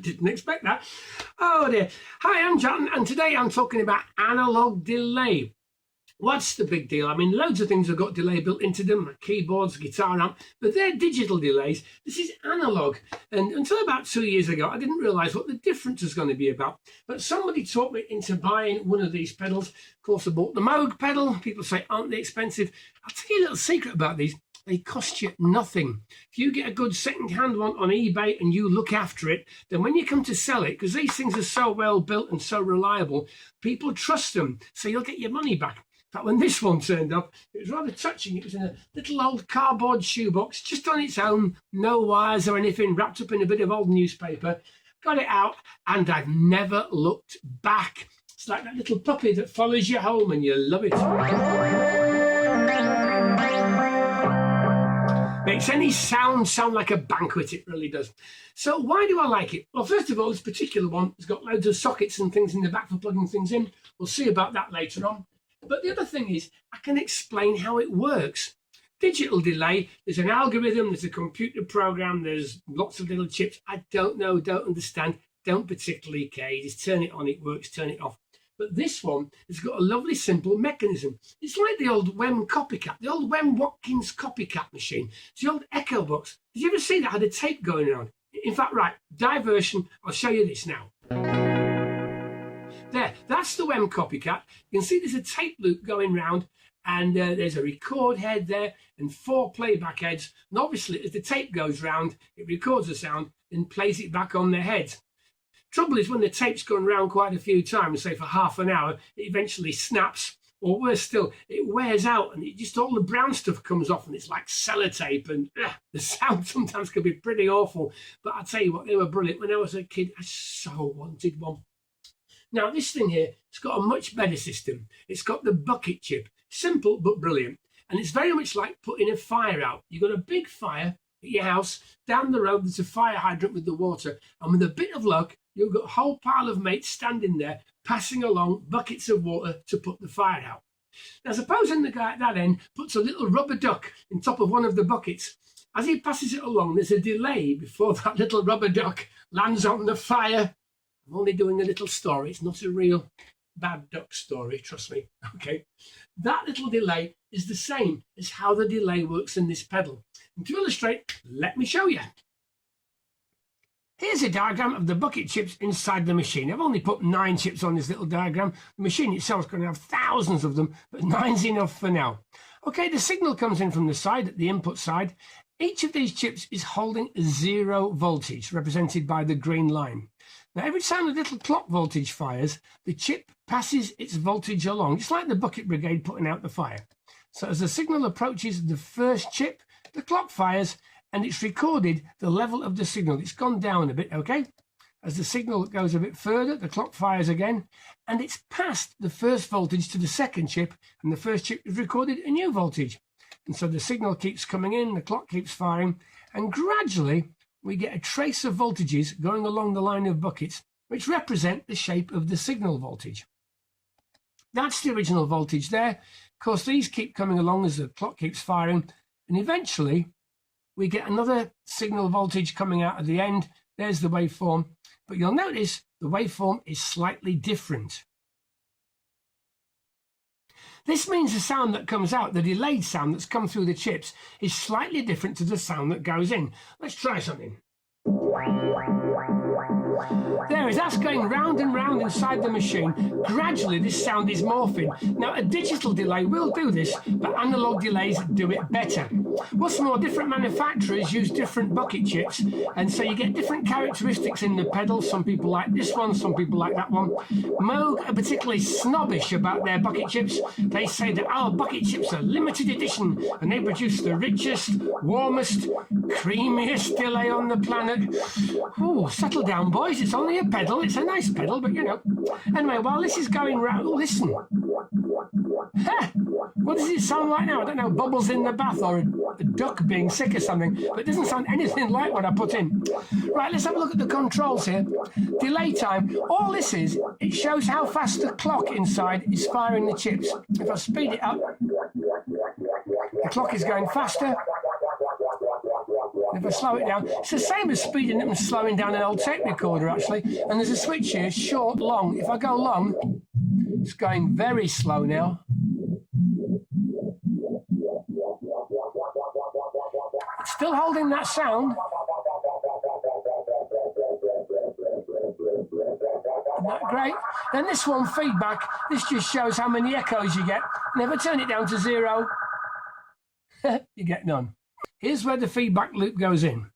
Didn't expect that. Oh dear. Hi, I'm John, and today I'm talking about analog delay. What's the big deal? I mean, loads of things have got delay built into them, like keyboards, guitar amp, but they're digital delays. This is analog. And until about 2 years ago, I didn't realize what the difference was going to be about. But somebody taught me into buying one of these pedals. Of course, I bought the Moog pedal. People say, aren't they expensive? I'll tell you a little secret about these. They cost you nothing. If you get a good second-hand one on eBay and you look after it, then when you come to sell it, because these things are so well built and so reliable, people trust them, so you'll get your money back. In fact, when this one turned up, it was rather touching. It was in a little old cardboard shoebox, just on its own, no wires or anything, wrapped up in a bit of old newspaper. Got it out, and I've never looked back. It's like that little puppy that follows you home, and you love it. Makes any sound like a banquet, it really does. So why do I like it? Well, first of all, this particular one has got loads of sockets and things in the back for plugging things in. We'll see about that later on. But the other thing is, I can explain how it works. Digital delay, there's an algorithm, there's a computer program, there's lots of little chips. I don't know, don't understand, don't particularly care. You just turn it on, it works, turn it off. But this one has got a lovely simple mechanism. It's like the old Wem copycat, the old Wem Watkins copycat machine. It's the old Echo box. Did you ever see that had a tape going on? In fact, right, diversion, I'll show you this now. There, that's the Wem copycat. You can see there's a tape loop going round, and there's a record head there and 4 playback heads. And obviously, as the tape goes round, it records the sound and plays it back on their heads. Trouble is, when the tape's gone round quite a few times, say for half an hour, it eventually snaps, or worse still, it wears out, and it just all the brown stuff comes off, and it's like sellotape, and the sound sometimes can be pretty awful. But I'll tell you what, they were brilliant. When I was a kid, I so wanted one. Now, this thing here, it's got a much better system. It's got the bucket chip, simple but brilliant, and it's very much like putting a fire out. You've got a big fire at your house, down the road there's a fire hydrant with the water, and with a bit of luck, you've got a whole pile of mates standing there, passing along buckets of water to put the fire out. Now, supposing the guy at that end puts a little rubber duck on top of one of the buckets. As he passes it along, there's a delay before that little rubber duck lands on the fire. I'm only doing a little story. It's not a real bad duck story, trust me. Okay. That little delay is the same as how the delay works in this pedal. And to illustrate, let me show you. Here's a diagram of the bucket chips inside the machine. I've only put 9 chips on this little diagram. The machine itself is going to have thousands of them, but 9's enough for now. Okay, the signal comes in from the side, at the input side. Each of these chips is holding 0 voltage, represented by the green line. Now, every time a little clock voltage fires, the chip passes its voltage along, just like the bucket brigade putting out the fire. So as the signal approaches the first chip, the clock fires, and it's recorded the level of the signal. It's gone down a bit, okay? As the signal goes a bit further, the clock fires again, and it's passed the first voltage to the second chip, and the first chip has recorded a new voltage. And so the signal keeps coming in, the clock keeps firing, and gradually we get a trace of voltages going along the line of buckets, which represent the shape of the signal voltage. That's the original voltage there. Of course, these keep coming along as the clock keeps firing, and eventually we get another signal voltage coming out at the end. There's the waveform, but you'll notice the waveform is slightly different. This means the sound that comes out, the delayed sound that's come through the chips, is slightly different to the sound that goes in. Let's try something. There, as that's going round and round inside the machine, gradually this sound is morphing. Now, a digital delay will do this, but analog delays do it better. What's more, different manufacturers use different bucket chips, and so you get different characteristics in the pedal. Some people like this one, some people like that one. Moog are particularly snobbish about their bucket chips. They say that our bucket chips are limited edition, and they produce the richest, warmest, creamiest delay on the planet. Oh, settle down, boys. It's only a pedal. It's a nice pedal, but you know. Anyway, while this is going round, listen. Ha! What does it sound like now? I don't know, bubbles in the bath or a duck being sick or something, but it doesn't sound anything like what I put in. Right, let's have a look at the controls here. Delay time. All this is, it shows how fast the clock inside is firing the chips. If I speed it up, the clock is going faster. If I slow it down, it's the same as speeding up and slowing down an old tape recorder actually. And there's a switch here, short, long. If I go long, it's going very slow now. It's still holding that sound. Isn't that great? Then this one, feedback, this just shows how many echoes you get. And if I turn it down to 0, you get none. Here's where the feedback loop goes in.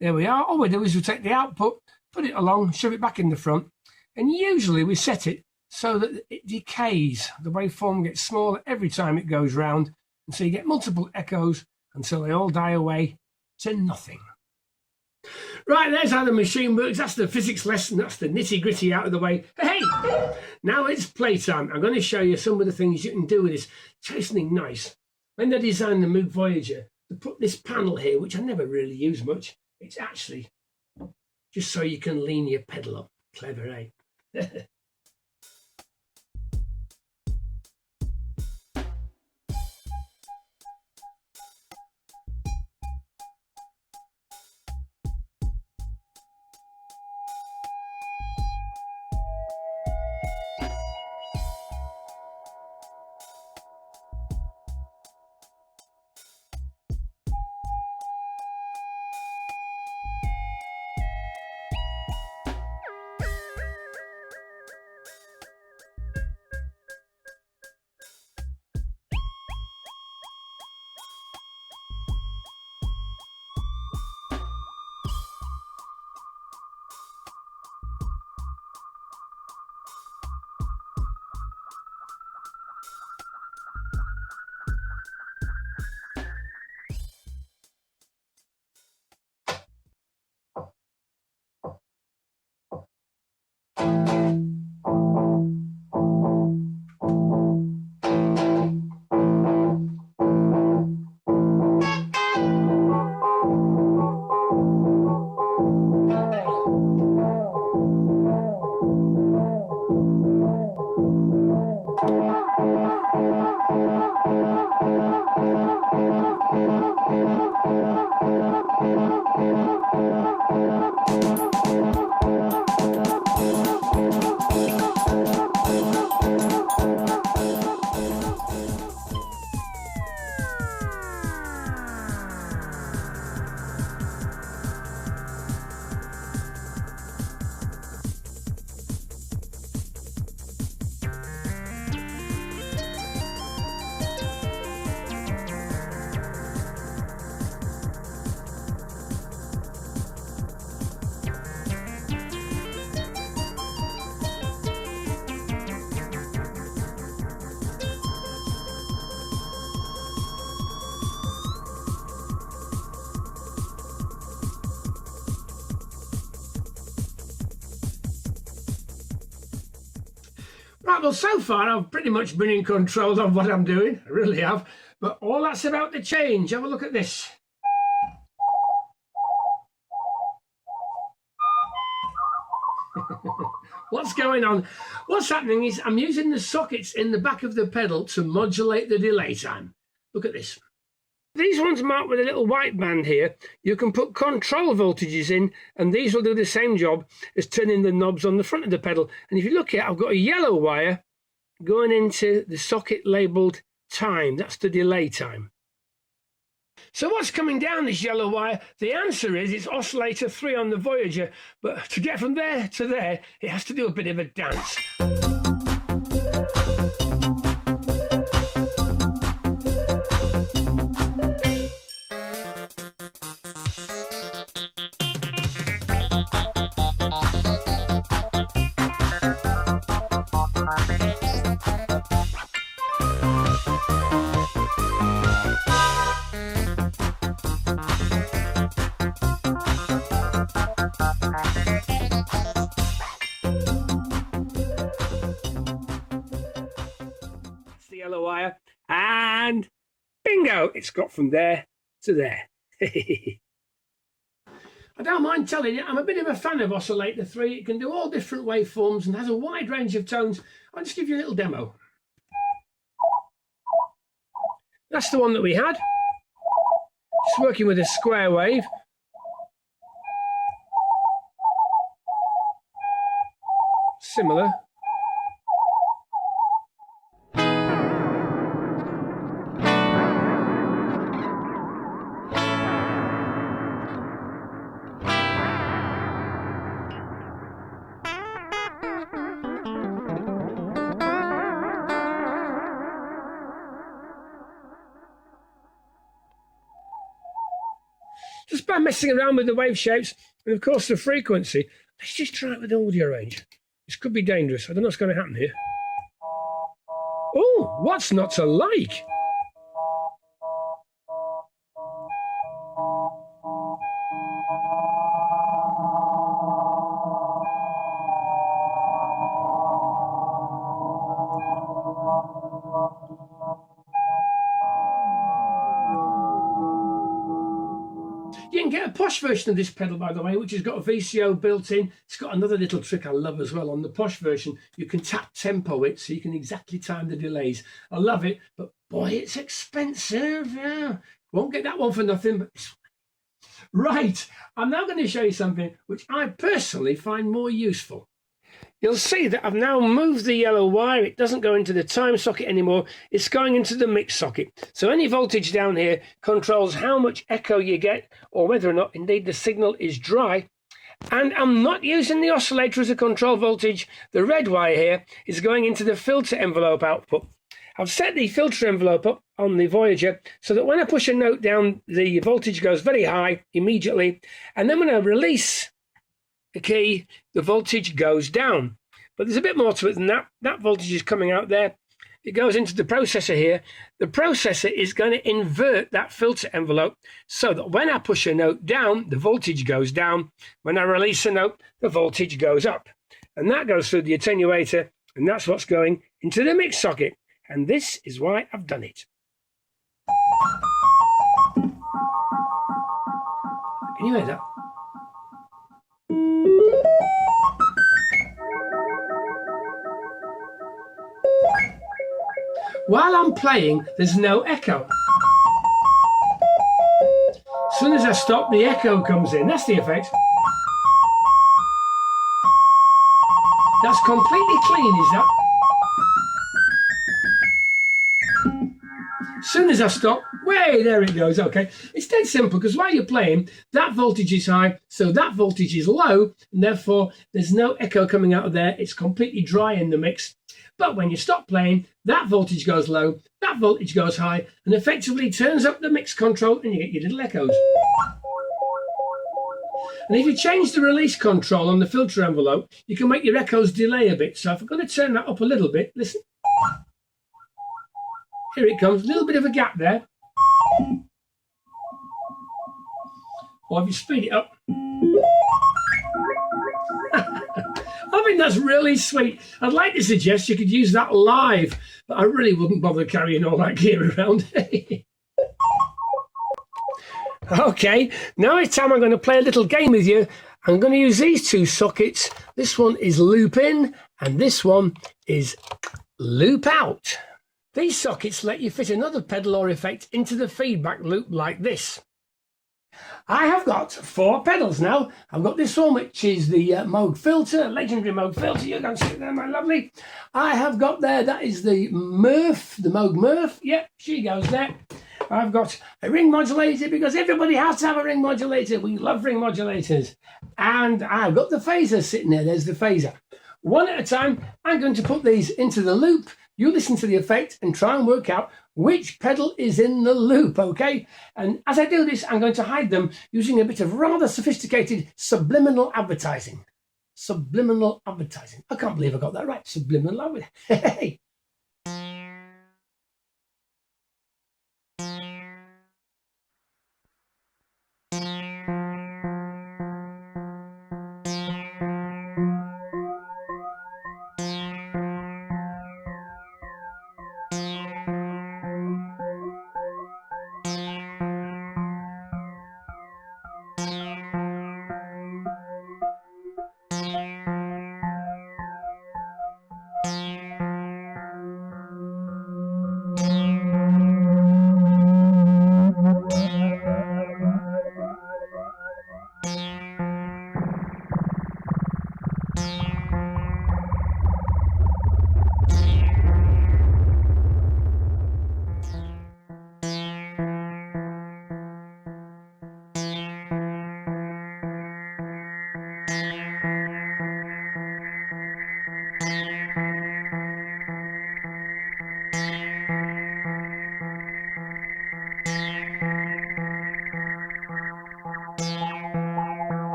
There we are. All we do is we take the output, put it along, shove it back in the front, and usually we set it so that it decays. The waveform gets smaller every time it goes round, and so you get multiple echoes until they all die away to nothing. Right, there's how the machine works. That's the physics lesson. That's the nitty-gritty out of the way. Hey, now it's playtime. I'm going to show you some of the things you can do with this. Try something nice. When they designed the MOOG Voyager, they put this panel here, which I never really use much. It's actually just so you can lean your pedal up. Clever, eh? Right, well, so far I've pretty much been in control of what I'm doing. I really have. But all that's about to change. Have a look at this. What's going on? What's happening is I'm using the sockets in the back of the pedal to modulate the delay time. Look at this. These ones marked with a little white band here, you can put control voltages in, and these will do the same job as turning the knobs on the front of the pedal. And if you look here, I've got a yellow wire going into the socket labelled time. That's the delay time. So what's coming down this yellow wire? The answer is it's oscillator 3 on the Voyager, but to get from there to there, it has to do a bit of a dance. Yellow wire, and bingo, it's got from there to there. I don't mind telling you, I'm a bit of a fan of oscillator 3. It can do all different waveforms and has a wide range of tones. I'll just give you a little demo. That's the one that we had. Just working with a square wave. similar. Just by messing around with the wave shapes and of course the frequency. Let's just try it with the audio range. This could be dangerous. I don't know what's going to happen here. Oh, what's not to like? You can get a posh version of this pedal, by the way, which has got a VCO built in. It's got another little trick I love as well. On the posh version, you can tap tempo it so you can exactly time the delays. I love it, but boy, it's expensive. Yeah, won't get that one for nothing. But right, I'm now going to show you something which I personally find more useful. You'll see that I've now moved the yellow wire. It doesn't go into the time socket anymore. It's going into the mix socket. So any voltage down here controls how much echo you get or whether or not indeed the signal is dry. And I'm not using the oscillator as a control voltage. The red wire here is going into the filter envelope output. I've set the filter envelope up on the Voyager so that when I push a note down, the voltage goes very high immediately. And then when I release the key, the voltage goes down. But there's a bit more to it than that. That voltage is coming out there. It goes into the processor here. The processor is going to invert that filter envelope so that when I push a note down, the voltage goes down. When I release a note, the voltage goes up. And that goes through the attenuator, and that's what's going into the mix socket. And this is why I've done it. Can you hear that? While I'm playing, there's no echo. As soon as I stop, the echo comes in. That's the effect. That's completely clean, is that? As soon as I stop, way, there it goes. Okay, it's dead simple because while you're playing, that voltage is high, so that voltage is low, and therefore there's no echo coming out of there. It's completely dry in the mix. But when you stop playing, that voltage goes low, that voltage goes high, and effectively turns up the mix control, and you get your little echoes. And if you change the release control on the filter envelope, you can make your echoes delay a bit. So if I'm going to turn that up a little bit, listen. Here it comes, a little bit of a gap there. Or if you speed it up. I think that's really sweet. I'd like to suggest you could use that live, but I really wouldn't bother carrying all that gear around. Okay, now it's time I'm going to play a little game with you. I'm going to use these two sockets. This one is loop in, and this one is loop out. These sockets let you fit another pedal or effect into the feedback loop like this. I have got 4 pedals now. I've got this one, which is the Moog filter, legendary Moog filter. You can see there, my lovely. I have got there, that is the Murph, the Moog Murph. Yep, she goes there. I've got a ring modulator because everybody has to have a ring modulator. We love ring modulators. And I've got the phaser sitting there. There's the phaser. One at a time, I'm going to put these into the loop. You listen to the effect and try and work out which pedal is in the loop, okay? And as I do this, I'm going to hide them using a bit of rather sophisticated subliminal advertising. Subliminal advertising. I can't believe I got that right. Subliminal advertising. Hey.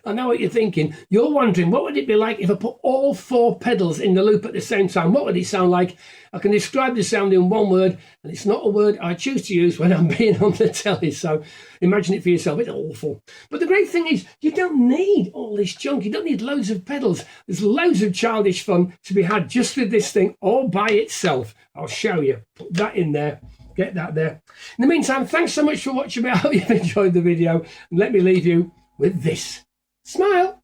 I know what you're thinking. You're wondering, what would it be like if I put all 4 pedals in the loop at the same time? What would it sound like? I can describe the sound in one word, and it's not a word I choose to use when I'm being on the telly. So imagine it for yourself. It's awful. But the great thing is, you don't need all this junk. You don't need loads of pedals. There's loads of childish fun to be had just with this thing all by itself. I'll show you. Put that in there. Get that there. In the meantime, thanks so much for watching me. I hope you've enjoyed the video. And let me leave you with this. Smile.